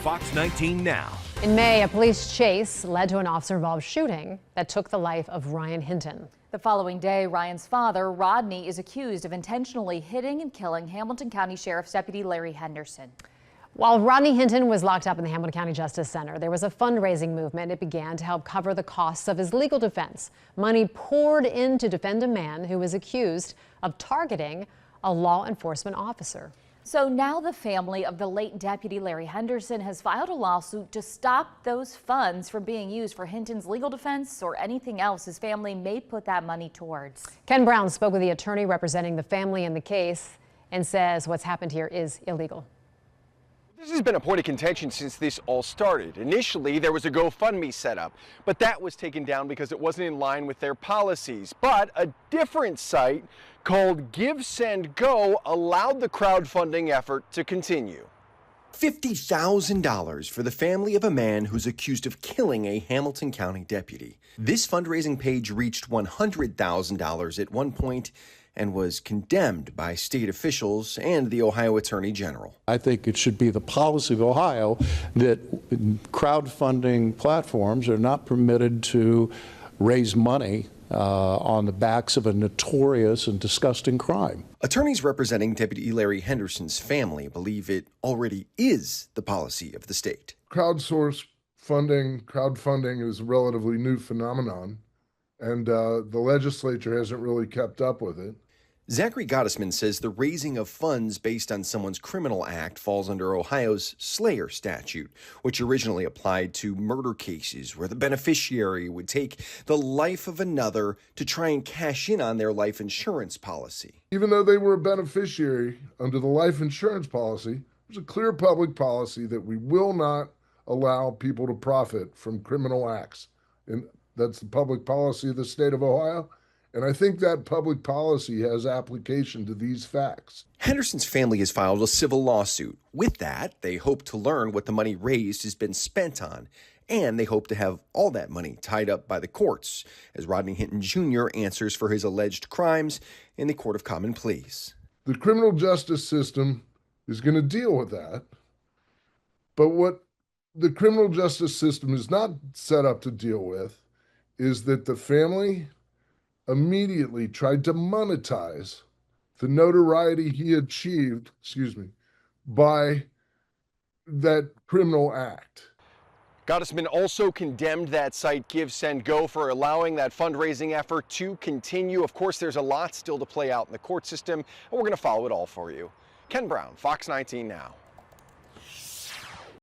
Fox 19 Now. In May, a police chase led to an officer-involved shooting that took the life of Ryan Hinton. The following day, Ryan's father, Rodney, is accused of intentionally hitting and killing Hamilton County Sheriff's Deputy Larry Henderson. While Rodney Hinton was locked up in the Hamilton County Justice Center, there was a fundraising movement. It began to help cover the costs of his legal defense. Money poured in to defend a man who was accused of targeting a law enforcement officer. So now the family of the late Deputy Larry Henderson has filed a lawsuit to stop those funds from being used for Hinton's legal defense or anything else his family may put that money towards. Ken Brown spoke with the attorney representing the family in the case and says what's happened here is illegal. This has been a point of contention since this all started. Initially, there was a GoFundMe set up, but that was taken down because it wasn't in line with their policies. But a different site called Give, Send, Go allowed the crowdfunding effort to continue. $50,000 for the family of a man who's accused of killing a Hamilton County deputy. This fundraising page reached $100,000 at one point and was condemned by state officials and the Ohio Attorney General. I think it should be the policy of Ohio that crowdfunding platforms are not permitted to raise money on the backs of a notorious and disgusting crime. Attorneys representing Deputy Larry Henderson's family believe it already is the policy of the state. Crowdfunding is a relatively new phenomenon, and the legislature hasn't really kept up with it. Zachary Gottesman says the raising of funds based on someone's criminal act falls under Ohio's Slayer statute, which originally applied to murder cases where the beneficiary would take the life of another to try and cash in on their life insurance policy. Even though they were a beneficiary under the life insurance policy, there's a clear public policy that we will not allow people to profit from criminal acts. And that's the public policy of the state of Ohio. And I think that public policy has application to these facts. Henderson's family has filed a civil lawsuit. With that, they hope to learn what the money raised has been spent on. And they hope to have all that money tied up by the courts as Rodney Hinton Jr. answers for his alleged crimes in the Court of Common Pleas. The criminal justice system is going to deal with that. But what the criminal justice system is not set up to deal with is that the family immediately tried to monetize the notoriety he achieved, by that criminal act. Gottesman also condemned that site Give, Send, Go for allowing that fundraising effort to continue. Of course, there's a lot still to play out in the court system, and we're going to follow it all for you. Ken Brown, Fox 19 Now.